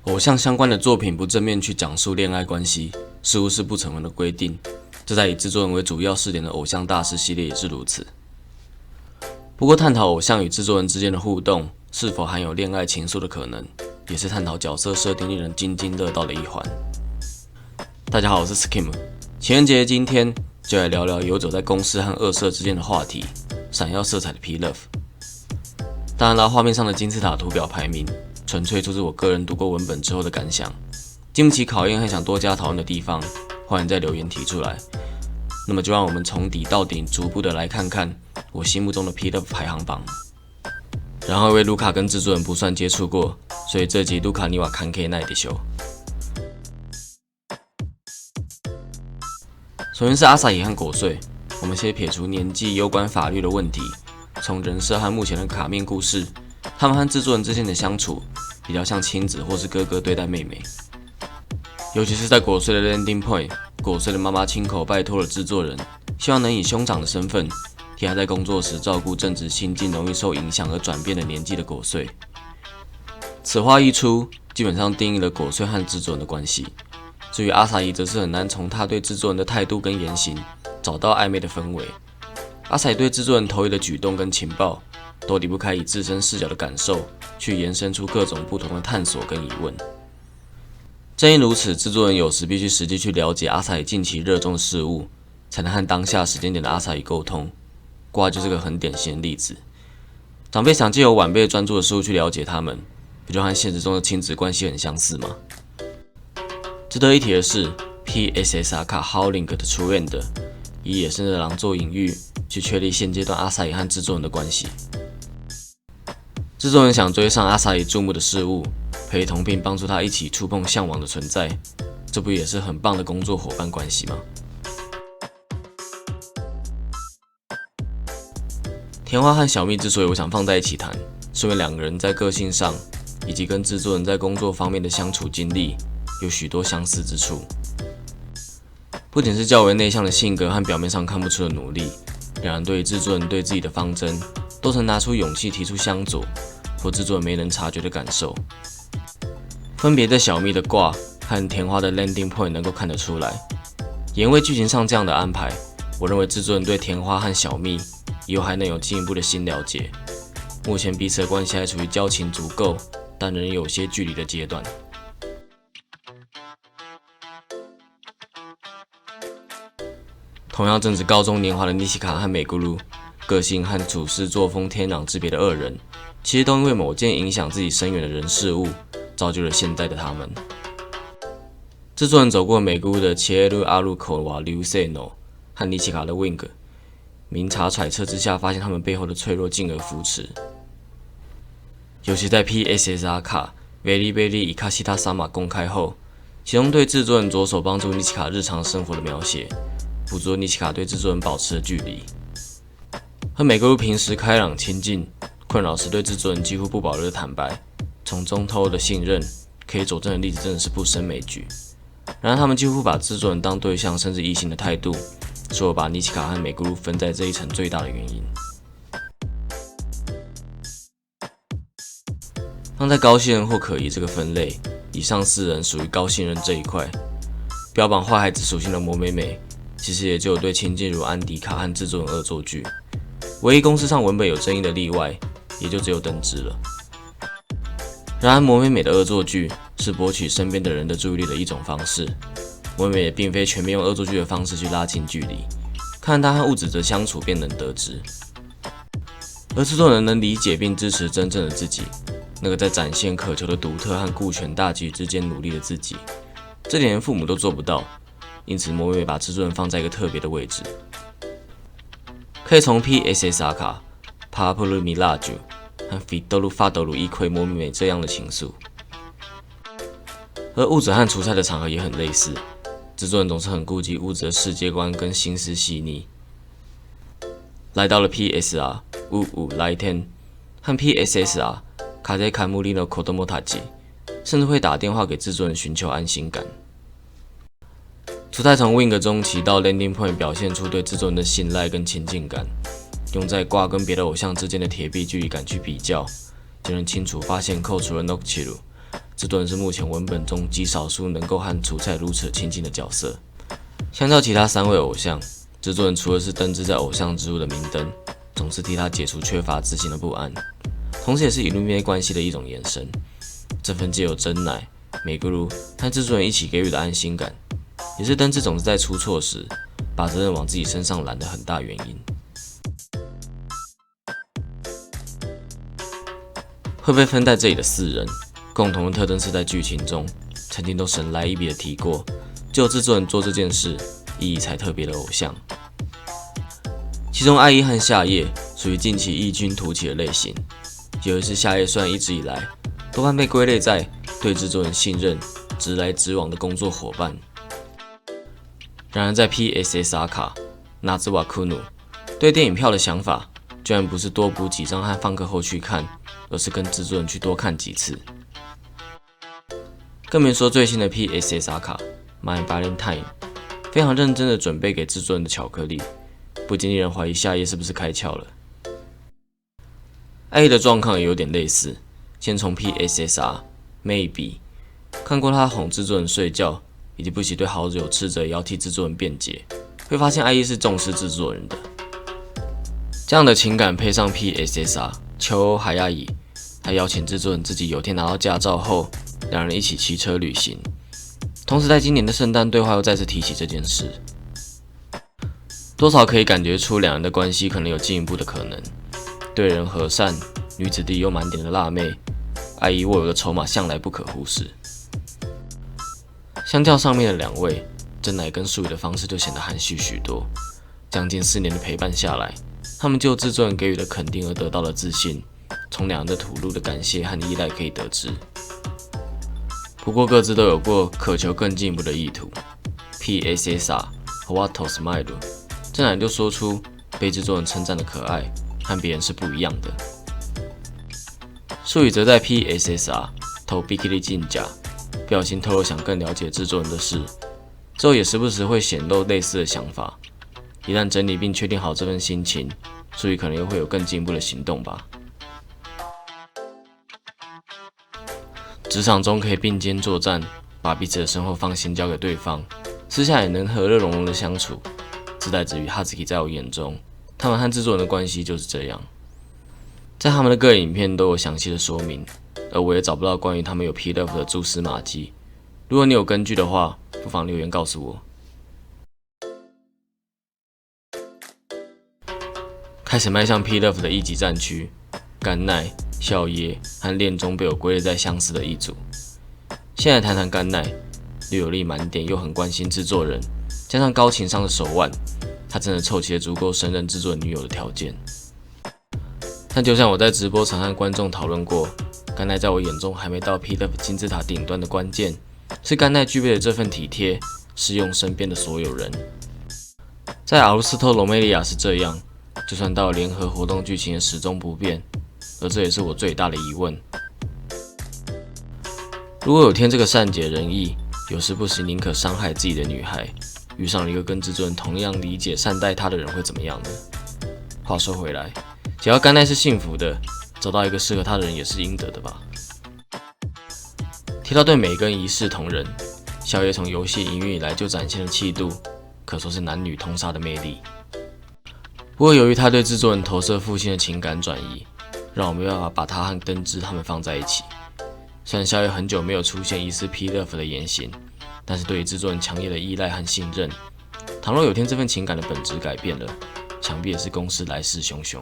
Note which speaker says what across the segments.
Speaker 1: 偶像相关的作品不正面去讲述恋爱关系，似乎是不成文的规定。这在以制作人为主要视点的偶像大师系列也是如此。不过，探讨偶像与制作人之间的互动是否含有恋爱情愫的可能，也是探讨角色设定令人津津乐道的一环。大家好，我是 Skim。情人节今天就来聊聊游走在公司和恶社之间的话题——闪耀色彩的 P-Love。当然啦，画面上的金字塔图表排名，纯粹出自我个人读过文本之后的感想。经不起考验和想多加讨论的地方，欢迎在留言提出来。那么就让我们从底到顶逐步的来看看我心目中的 P-Love 排行榜。然后因为卢卡跟制作人不算接触过，所以这集卢卡尼瓦看 K 奈的秀。首先是阿萨伊和果穗，我们先撇除年纪攸关法律的问题，从人设和目前的卡面故事，他们和制作人之间的相处比较像亲子或是哥哥对待妹妹。尤其是在果穗的 landing point， 果穗的妈妈亲口拜托了制作人，希望能以兄长的身份替他在工作时照顾正值心境容易受影响而转变的年纪的果穗。此话一出，基本上定义了果穗和制作人的关系。至于阿萨伊，则是很难从他对制作人的态度跟言行找到暧昧的氛围。阿萨伊对制作人投以的举动跟情报，都离不开以自身视角的感受去延伸出各种不同的探索跟疑问。正因如此，制作人有时必须实际去了解阿萨伊近期热衷的事物，才能和当下时间点的阿萨伊沟通。瓜就是个很典型的例子。长辈想借由晚辈专注的事物去了解他们，不就和现实中的亲子关系很相似吗？值得一提的是 ，PSSR 卡 Howling 的出现的，以野生的狼做隐喻，去确立现阶段阿萨伊和制作人的关系。制作人想追上阿萨伊注目的事物，陪同并帮助他一起触碰向往的存在，这不也是很棒的工作伙伴关系吗？田花和小蜜之所以我想放在一起谈，是因为两个人在个性上以及跟制作人在工作方面的相处经历有许多相似之处。不仅是较为内向的性格和表面上看不出的努力，两人对于制作人对自己的方针都曾拿出勇气提出相左，或制作人没能察觉的感受。分别在小蜜的挂和田花的 landing point 能够看得出来。也因为剧情上这样的安排，我认为制作人对田花和小蜜以后还能有进一步的新了解。目前彼此的关系还处于交情足够，但仍有些距离的阶段。同样正值高中年华的尼西卡和美咕噜，个性和处事作风天壤之别的二人，其实都因为某件影响自己深远的人事物，造就了现在的他们。制作人走过美咕噜的切鲁阿鲁口瓦留塞诺和尼西卡的 wing， 明察揣测之下，发现他们背后的脆弱，进而扶持。尤其在 PSSR 卡 Very Very Ikashita Sama 公开后，其中对制作人着手帮助尼西卡日常生活的描写，捕捉尼西卡对制作人保持的距离。和美咕噜平时开朗亲近，困扰时对制作人几乎不保留的坦白，从中透露的信任，可以佐证的例子真的是不胜枚举。然而他们几乎不把制作人当对象甚至异性的态度，是我把尼西卡和美咕噜分在这一层最大的原因。放在高信任或可疑这个分类，以上四人属于高信任这一块。标榜坏孩子属性的魔美美，其实也就有对亲近如安迪卡和制作人恶作剧。唯一公司上文本有争议的例外，也就只有灯枝了。然而魔美美的恶作剧是博取身边的人的注意力的一种方式，魔美美也并非全面用恶作剧的方式去拉近距离，看她和雾子泽相处便能得知。而制作人能理解并支持真正的自己，那个在展现渴求的独特和顾全大局之间努力的自己，这点连父母都做不到，因此魔美美把制作人放在一个特别的位置。可以从 PSSR 卡 Papulu Milaju 和 Fidolu Fadolu 一窥魔美美这样的情愫。而雾子和出差的场合也很类似，制作人总是很顾及雾子的世界观跟心思细腻。来到了 PSR 55来天和 PSSR 卡在卡穆利诺 Kodomo Tachi， 甚至会打电话给制作人寻求安心感。出差从 Wing 中期到 Landing Point 表现出对制作人的信赖跟亲近感，用在挂跟别的偶像之间的铁壁距离感去比较，就能清楚发现扣除了 Nokchiru，制作人是目前文本中极少数能够和楚菜如此亲近的角色。相较其他3位偶像，制作人除了是登之在偶像之路的明灯，总是替他解除缺乏自信的不安，同时也是Illuminate关系的一种延伸。这份藉由真乃、美咕噜和制作人一起给予的安心感，也是登之总是在出错时把责任往自己身上揽的很大原因。会被分在这里的4人，共同的特征是在剧情中曾经都神来一笔的提过，只有制作人做这件事意义才特别的偶像。其中爱一和夏夜属于近期异军突起的类型，尤其是夏夜虽然一直以来多半被归类在对制作人信任、直来直往的工作伙伴，然而在 PSSR 卡纳兹瓦库努对电影票的想法，居然不是多补几张和放课后去看，而是跟制作人去多看几次。更别说最新的 PSSR 卡 My Valentine， 非常认真的准备给制作人的巧克力，不禁令人怀疑夏夜是不是开窍了。爱意的状况也有点类似，先从 PSSR Maybe 看过他哄制作人睡觉，以及不惜对好友斥责也要替制作人辩解，会发现爱意是重视制作人的。这样的情感配上 PSSR 秋欧海亚乙，他邀请制作人自己有天拿到驾照后，两人一起骑车旅行，同时在今年的圣诞对话又再次提起这件事，多少可以感觉出两人的关系可能有进一步的可能。对人和善、女子力又满点的辣妹，爱意握有的筹码向来不可忽视。相较上面的2位，真乃跟树语的方式就显得含蓄许多。将近4年的陪伴下来，他们就制作人给予的肯定而得到了自信，从两人的吐露的感谢和依赖可以得知。不过各自都有过渴求更进一步的意图。PSSR 和 Wato Smile， 真乃就说出被制作人称赞的可爱和别人是不一样的。树语则在 PSSR 投 Bikini 进甲，不小心透露想更了解制作人的事，之后也时不时会显露类似的想法。一旦整理并确定好这份心情，树语可能又会有更进一步的行动吧。职场中可以并肩作战，把彼此的身后放心交给对方，私下也能和乐融融的相处。自代之于 Hazuki 在我眼中，他们和制作人的关系就是这样。在他们的个人影片都有详细的说明，而我也找不到关于他们有 P-Love 的蛛丝马迹。如果你有根据的话，不妨留言告诉我。开始迈向 P-Love 的一级战区，甘奈、笑耶和恋中被我归类在相似的一组。先来谈谈甘奈，略有力满点又很关心制作人，加上高情商的手腕，他真的凑齐了足够胜任制作人女友的条件。但就像我在直播常和观众讨论过，甘奈在我眼中还没到 P-Love 金字塔顶端的关键，是甘奈具备的这份体贴，适用身边的所有人。在阿鲁斯托罗梅利亚是这样，就算到联合活动剧情也始终不变，而这也是我最大的疑问。如果有天这个善解人意、有时不时宁可伤害自己的女孩，遇上了一个跟制作人同样理解善待她的人，会怎么样呢？话说回来，只要甘奈是幸福的，找到一个适合她的人也是应得的吧。提到对每个人一视同仁，小野从游戏营运以来就展现了气度，可说是男女通杀的魅力。不过由于他对制作人投射父亲的情感转移，让我没办法把他和登之他们放在一起。虽然小野很久没有出现疑似 P-Love 的言行，但是对于制作人强烈的依赖和信任，倘若有天这份情感的本质改变了，想必也是公司来势汹汹。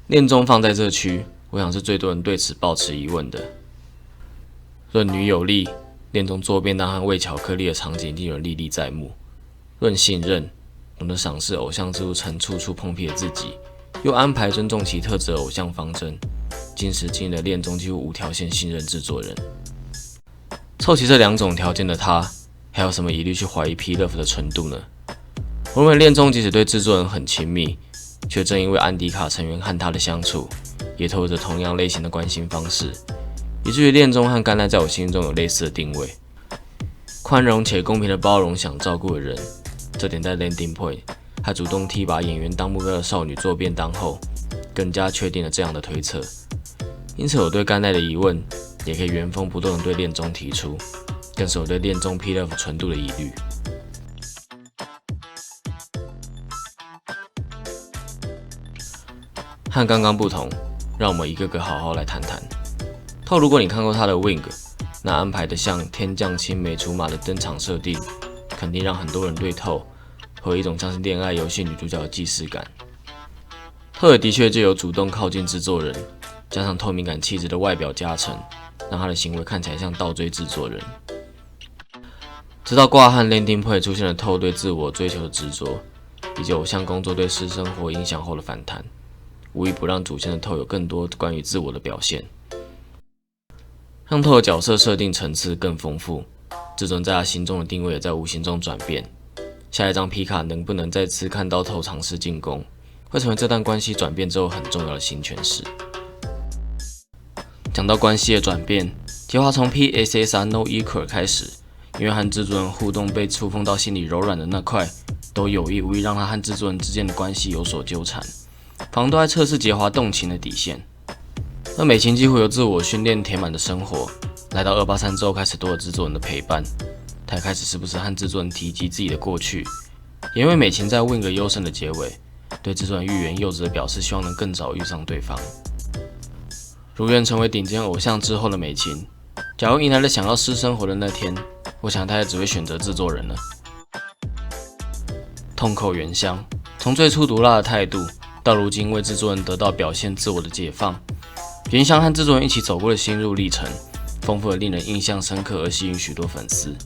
Speaker 1: 恋中放在这区，我想是最多人对此抱持疑问的。论女友力，恋中做便当和喂巧克力的场景令人历历在目；论信任，懂得赏识偶像之路曾处处碰壁的自己，又安排尊重其特质的偶像方针，今时今日的恋中几乎无条件信任制作人。凑齐这2种条件的他，还有什么疑虑去怀疑 P-Love 的纯度呢？我认为恋中即使对制作人很亲密，却正因为安迪卡成员和他的相处，也透着同样类型的关心方式，以至于恋中和甘奈在我心中有类似的定位。宽容且公平的包容想照顾的人，这点在 Landing Point 还主动替把演员当目标的少女做便当后，更加确定了这样的推测。因此我对甘奈的疑问，也可以原封不动地对恋综提出，更是我对恋综 P-Love 纯度的疑虑。和刚刚不同，让我们一个个好好来谈谈。透，如果你看过他的 Wing， 那安排的像天降青梅竹马的登场设定，肯定让很多人对透会有一种像是恋爱游戏女主角的既视感。透也的确就有主动靠近制作人，加上透明感气质的外表加成，让他的行为看起来像倒追制作人。直到挂和 Landing Point 出现了透对自我追求的执着，以及偶像工作对私生活影响后的反弹，无一不让主线的透有更多关于自我的表现，让透的角色设定层次更丰富，至尊在他心中的定位也在无形中转变。下一张皮卡能不能再次看到透尝试进攻，会成为这段关系转变之后很重要的新诠释。讲到关系的转变，计划从 PSSR No Equal 开始，因为和制作人互动被触碰到心里柔软的那块，都有意无意让他和制作人之间的关系有所纠缠，仿佛都在测试杰华动情的底线。而美琴几乎由自我训练填满的生活，来到283之后开始多了制作人的陪伴，他也开始时不时和制作人提及自己的过去，也因为美琴在 Wing 优胜的结尾，对制作人欲言又止的表示希望能更早遇上对方。如愿成为顶尖偶像之后的美琴，假如迎来了想要私生活的那天，我想她也只会选择制作人了。痛扣原香，从最初毒辣的态度，到如今为制作人得到表现自我的解放，原香和制作人一起走过的心路历程，丰富的令人印象深刻而吸引许多粉丝。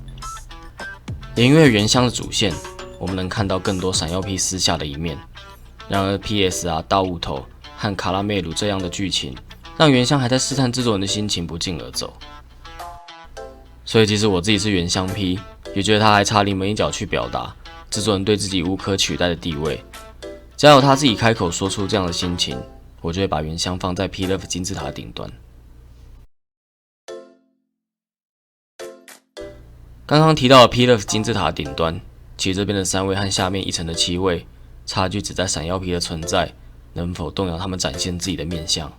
Speaker 1: 也因为原香的主线，我们能看到更多闪耀 P 私下的一面。然而 PSR 大雾头和卡拉梅鲁这样的剧情，让原香还在试探制作人的心情不胫而走。所以即使我自己是原香 P， 也觉得他还差临门一脚去表达制作人对自己无可取代的地位。只要有他自己开口说出这样的心情，我就会把原香放在 P-Love 金字塔顶端。刚刚提到的 P-Love 金字塔顶端，其实这边的3位和下面一层的7位，差距只在闪耀 P 的存在能否动摇他们展现自己的面相。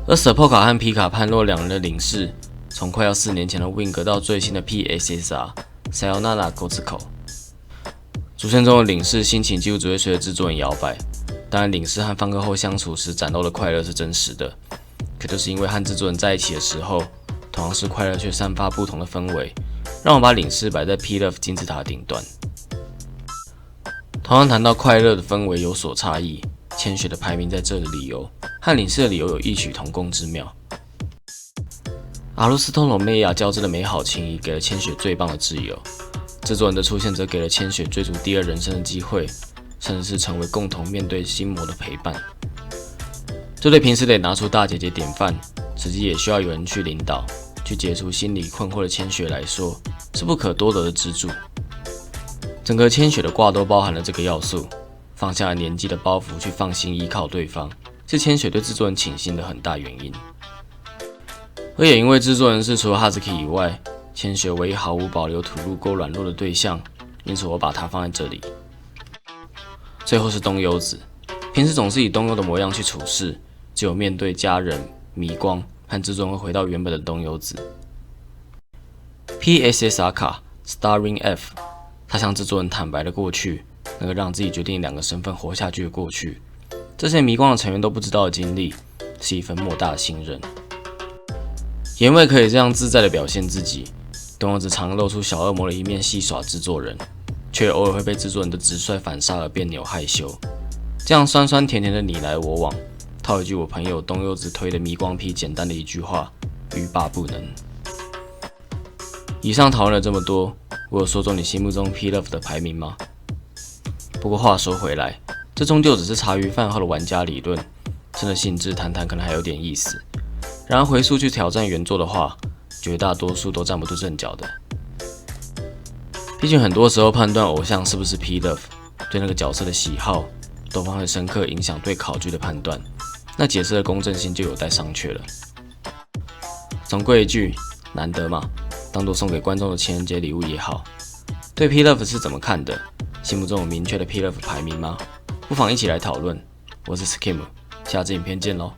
Speaker 1: 而 Sepulka 和皮卡潘洛两人的领事，从快要4年前的 Wing 到最新的 PSSR Sayonara Gozuko， 主线中的领事心情几乎只会随着制作人摇摆。当然，领事和放课后相处时展露的快乐是真实的，可就是因为和制作人在一起的时候，同样是快乐却散发不同的氛围，让我把领事摆在 P-Love 金字塔顶端。同样谈到快乐的氛围有所差异，千雪的排名在这的理由和领事的理由有异曲同工之妙。阿鲁斯托罗梅亚交织的美好情谊给了千雪最棒的挚友，制作人的出现则给了千雪追逐第二人生的机会，甚至是成为共同面对心魔的陪伴。这对平时得拿出大姐姐典范，实际也需要有人去领导，去解除心理困惑的千雪来说，是不可多得的支柱。整个千雪的卦都包含了这个要素，放下了年纪的包袱去放心依靠对方，是千雪对制作人倾心的很大原因。而也因为制作人是除了 Hazuki 以外，千雪唯一毫无保留吐露过软弱的对象，因此我把它放在这里。最后是东优子，平时总是以东优的模样去处事，只有面对家人、迷光和制作人会回到原本的东优子。PSSR 卡 Starring F， 他向制作人坦白了过去，那个让自己决定2个身份活下去的过去，这些迷光的成员都不知道的经历，是一份莫大的信任。也因为可以这样自在的表现自己，东优子常露出小恶魔的一面戏耍制作人，却偶尔会被制作人的直率反杀而别扭害羞。这样酸酸甜甜的你来我往，套一句我朋友东优子推的迷光批简单的一句话，欲罢不能。以上讨论了这么多，我有说中你心目中 P-Love 的排名吗？不过话说回来，这终究只是茶余饭后的玩家理论，真的兴致谈谈可能还有点意思。然而回溯去挑战原作的话，绝大多数都站不住阵脚的。毕竟很多时候判断偶像是不是 P-Love， 对那个角色的喜好，都会深刻影响对考据的判断，那解释的公正性就有待商榷了。总归一句，难得嘛，当作送给观众的情人节礼物也好。对 P-Love 是怎么看的？心目中有明确的 P-Love 排名吗？不妨一起来讨论。我是 Skim， 下支影片见咯。